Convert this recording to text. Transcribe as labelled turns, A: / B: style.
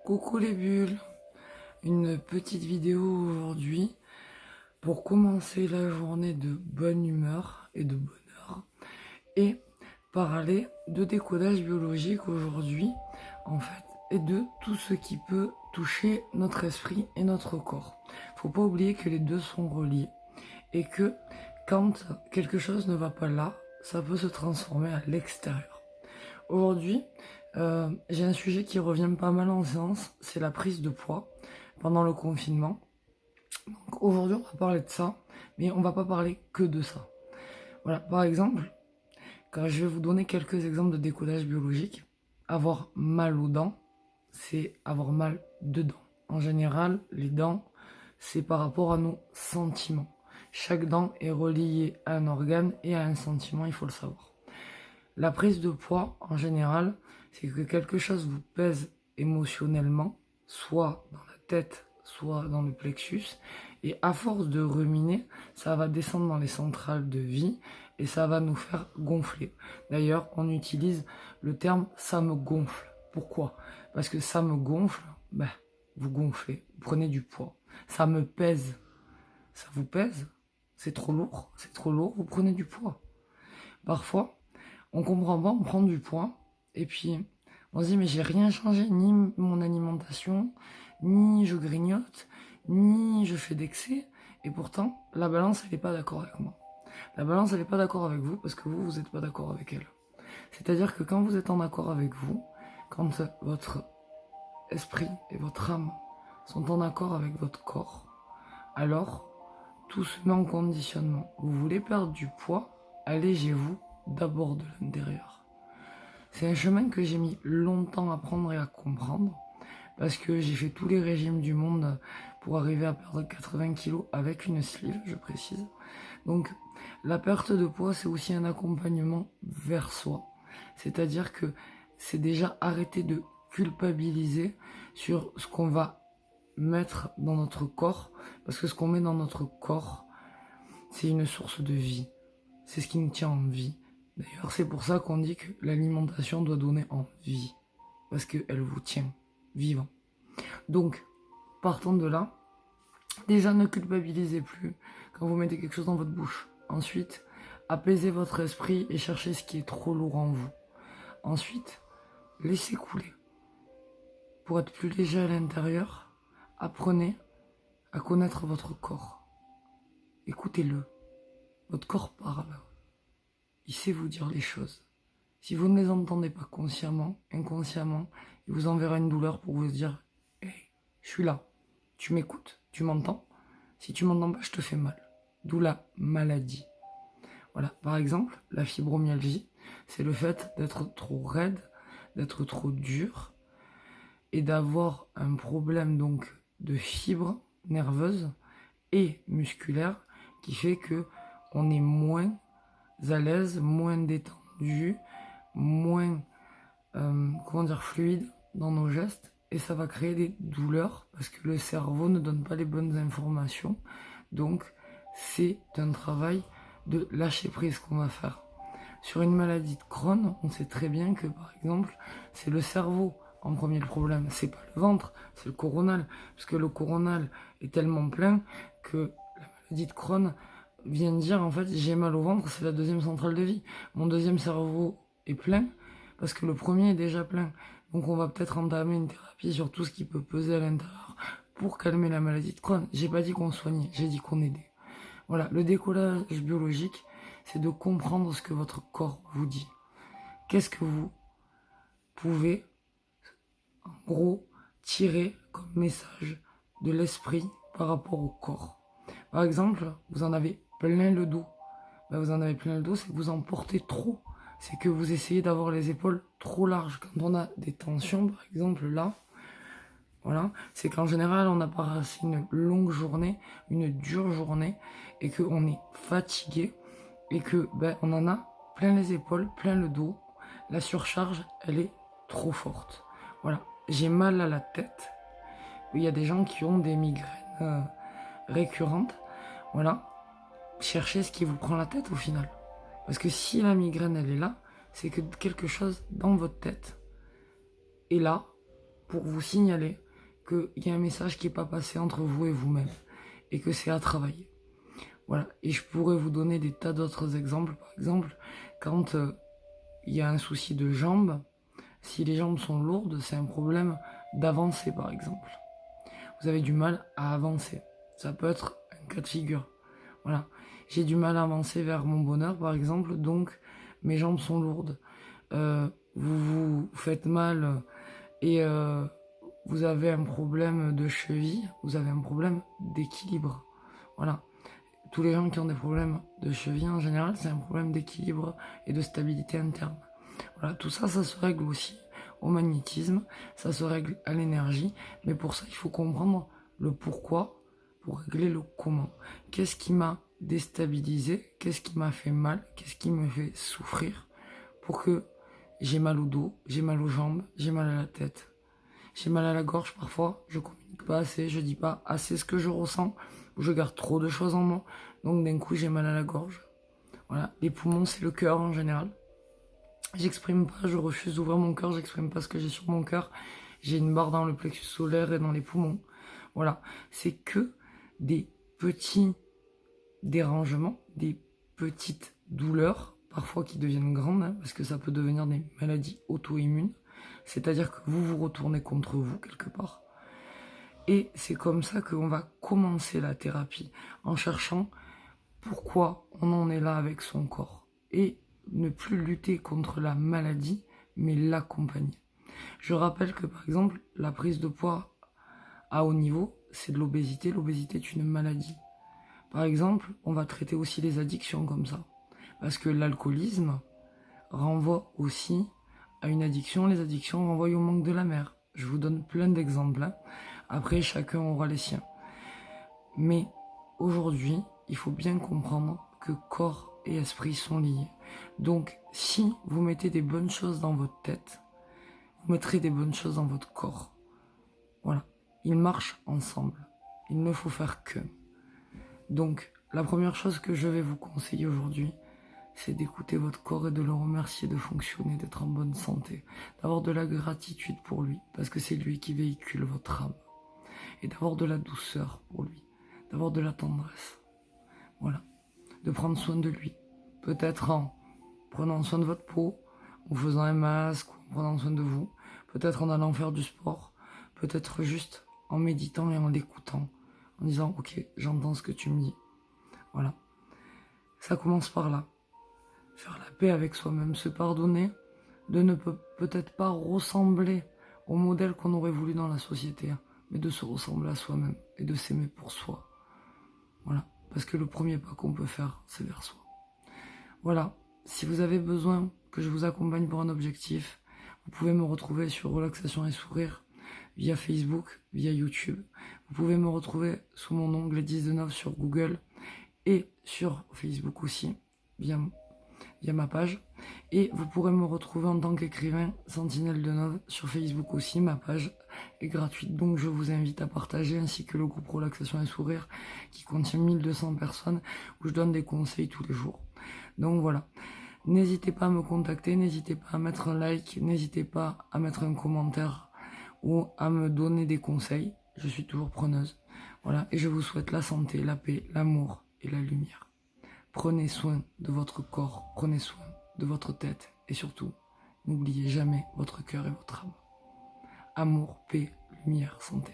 A: Coucou les bulles, une petite vidéo aujourd'hui pour commencer la journée de bonne humeur et de bonheur et parler de décodage biologique aujourd'hui en fait et de tout ce qui peut toucher notre esprit et notre corps. Faut pas oublier que les deux sont reliés et que quand quelque chose ne va pas là, ça peut se transformer à l'extérieur. Aujourd'hui, j'ai un sujet qui revient pas mal en séance, c'est la prise de poids pendant le confinement. Donc aujourd'hui, on va parler de ça, mais on va pas parler que de ça. Voilà, par exemple, quand je vais vous donner quelques exemples de décodage biologique, avoir mal aux dents, c'est avoir mal dedans. En général, les dents, c'est par rapport à nos sentiments. Chaque dent est reliée à un organe et à un sentiment, il faut le savoir. La prise de poids, en général, c'est que quelque chose vous pèse émotionnellement, soit dans la tête, soit dans le plexus, et à force de ruminer, ça va descendre dans les centrales de vie et ça va nous faire gonfler. D'ailleurs, on utilise le terme « ça me gonfle ». Pourquoi? Parce que ça me gonfle, vous gonflez, vous prenez du poids. Ça me pèse, ça vous pèse? C'est trop lourd, vous prenez du poids. Parfois, on comprend pas, on prend du poids, et puis on se dit mais j'ai rien changé, ni mon alimentation, ni je grignote, ni je fais d'excès, et pourtant la balance elle est pas d'accord avec moi. La balance elle est pas d'accord avec vous parce que vous êtes pas d'accord avec elle. C'est-à-dire que quand vous êtes en accord avec vous, quand votre esprit et votre âme sont en accord avec votre corps, alors tout se met en conditionnement. Vous voulez perdre du poids, allégez-vous d'abord de l'intérieur. C'est un chemin que j'ai mis longtemps à prendre et à comprendre parce que j'ai fait tous les régimes du monde pour arriver à perdre 80 kilos avec une sleeve, je précise. Donc la perte de poids, c'est aussi un accompagnement vers soi. C'est-à-dire que c'est déjà arrêter de culpabiliser sur ce qu'on va mettre dans notre corps, parce que ce qu'on met dans notre corps, c'est une source de vie. C'est ce qui nous tient en vie. D'ailleurs, c'est pour ça qu'on dit que l'alimentation doit donner envie, parce qu'elle vous tient vivant. Donc, partant de là, déjà ne culpabilisez plus quand vous mettez quelque chose dans votre bouche. Ensuite, apaisez votre esprit et cherchez ce qui est trop lourd en vous. Ensuite, laissez couler. Pour être plus léger à l'intérieur, apprenez à connaître votre corps. Écoutez-le. Votre corps parle. Il sait vous dire les choses. Si vous ne les entendez pas consciemment, inconsciemment, il vous enverra une douleur pour vous dire « Hey, je suis là, tu m'écoutes, tu m'entends? Si tu m'entends pas, je te fais mal. » D'où la maladie. Voilà, par exemple, la fibromyalgie, c'est le fait d'être trop raide, d'être trop dur et d'avoir un problème donc de fibres nerveuses et musculaires qui fait que on est moins à l'aise, moins détendu, moins fluide dans nos gestes, et ça va créer des douleurs parce que le cerveau ne donne pas les bonnes informations. Donc c'est un travail de lâcher prise qu'on va faire. Sur une maladie de Crohn, on sait très bien que par exemple c'est le cerveau en premier le problème, c'est pas le ventre, c'est le coronal, parce que le coronal est tellement plein que la maladie de Crohn vient de dire en fait j'ai mal au ventre, c'est la deuxième centrale de vie. Mon deuxième cerveau est plein parce que le premier est déjà plein. Donc on va peut-être entamer une thérapie sur tout ce qui peut peser à l'intérieur pour calmer la maladie de Crohn. J'ai pas dit qu'on soignait, j'ai dit qu'on aidait. Voilà, le décollage biologique, c'est de comprendre ce que votre corps vous dit. Qu'est-ce que vous pouvez, en gros, tirer comme message de l'esprit par rapport au corps. Par exemple, vous en avez plein le dos. Vous en avez plein le dos, c'est que vous en portez trop. C'est que vous essayez d'avoir les épaules trop larges. Quand on a des tensions, par exemple là, voilà, c'est qu'en général, on a passé une longue journée, une dure journée, et qu'on est fatigué, et que on en a plein les épaules, plein le dos. La surcharge, elle est trop forte. Voilà, j'ai mal à la tête. Il y a des gens qui ont des migraines récurrentes. Voilà, cherchez ce qui vous prend la tête au final. Parce que si la migraine elle est là, c'est que quelque chose dans votre tête est là pour vous signaler qu'il y a un message qui n'est pas passé entre vous et vous-même et que c'est à travailler. Voilà, et je pourrais vous donner des tas d'autres exemples. Par exemple, quand il y a un souci de jambes, si les jambes sont lourdes, c'est un problème d'avancer par exemple. Vous avez du mal à avancer. Ça peut être un cas de figure. Voilà, j'ai du mal à avancer vers mon bonheur par exemple, donc mes jambes sont lourdes. Vous vous faites mal et vous avez un problème de cheville, vous avez un problème d'équilibre. Voilà. Tous les gens qui ont des problèmes de cheville en général, c'est un problème d'équilibre et de stabilité interne. Voilà, tout ça, ça se règle aussi au magnétisme, ça se règle à l'énergie, mais pour ça, il faut comprendre le pourquoi pour régler le comment. Qu'est-ce qui m'a déstabilisé? Qu'est-ce qui m'a fait mal? Qu'est-ce qui me fait souffrir pour que j'ai mal au dos, j'ai mal aux jambes, j'ai mal à la tête, j'ai mal à la gorge parfois, je communique pas assez, je dis pas assez ce que je ressens, je garde trop de choses en moi, donc d'un coup j'ai mal à la gorge. Voilà, les poumons c'est le cœur en général. J'exprime pas, je refuse d'ouvrir mon cœur, j'exprime pas ce que j'ai sur mon cœur. J'ai une barre dans le plexus solaire et dans les poumons. Voilà, c'est que des petits dérangements, des petites douleurs, parfois qui deviennent grandes, hein, parce que ça peut devenir des maladies auto-immunes. C'est-à-dire que vous vous retournez contre vous quelque part. Et c'est comme ça qu'on va commencer la thérapie, en cherchant pourquoi on en est là avec son corps. Et ne plus lutter contre la maladie, mais l'accompagner. Je rappelle que par exemple, la prise de poids à haut niveau, c'est de l'obésité. L'obésité est une maladie. Par exemple, on va traiter aussi les addictions comme ça. Parce que l'alcoolisme renvoie aussi à une addiction. Les addictions renvoient au manque de la mère. Je vous donne plein d'exemples. Hein. Après, chacun aura les siens. Mais aujourd'hui, il faut bien comprendre que corps et esprit sont liés. Donc, si vous mettez des bonnes choses dans votre tête, vous mettrez des bonnes choses dans votre corps. Voilà. Ils marchent ensemble. Il ne faut faire que. Donc, la première chose que je vais vous conseiller aujourd'hui, c'est d'écouter votre corps et de le remercier de fonctionner, d'être en bonne santé, d'avoir de la gratitude pour lui, parce que c'est lui qui véhicule votre âme, et d'avoir de la douceur pour lui, d'avoir de la tendresse. Voilà. De prendre soin de lui. Peut-être en prenant soin de votre peau, en faisant un masque, en prenant soin de vous. Peut-être en allant faire du sport. Peut-être juste en méditant et en l'écoutant. En disant, ok, j'entends ce que tu me dis. Voilà. Ça commence par là. Faire la paix avec soi-même, se pardonner de ne peut-être pas ressembler au modèle qu'on aurait voulu dans la société, mais de se ressembler à soi-même et de s'aimer pour soi. Voilà. Parce que le premier pas qu'on peut faire, c'est vers soi. Voilà, si vous avez besoin que je vous accompagne pour un objectif, vous pouvez me retrouver sur Relaxation et Sourire via Facebook, via YouTube. Vous pouvez me retrouver sous mon nom Gladys Deneuve sur Google et sur Facebook aussi, via ma page. Et vous pourrez me retrouver en tant qu'écrivain Sentinelle Deneuve sur Facebook aussi, ma page est gratuite, donc je vous invite à partager, ainsi que le groupe Relaxation et Sourire qui contient 1200 personnes où je donne des conseils tous les jours. Donc voilà, n'hésitez pas à me contacter, n'hésitez pas à mettre un like, n'hésitez pas à mettre un commentaire ou à me donner des conseils, je suis toujours preneuse. Voilà, et je vous souhaite la santé, la paix, l'amour et la lumière. Prenez soin de votre corps, prenez soin de votre tête et surtout, n'oubliez jamais votre cœur et votre âme. Amour, paix, lumière, santé.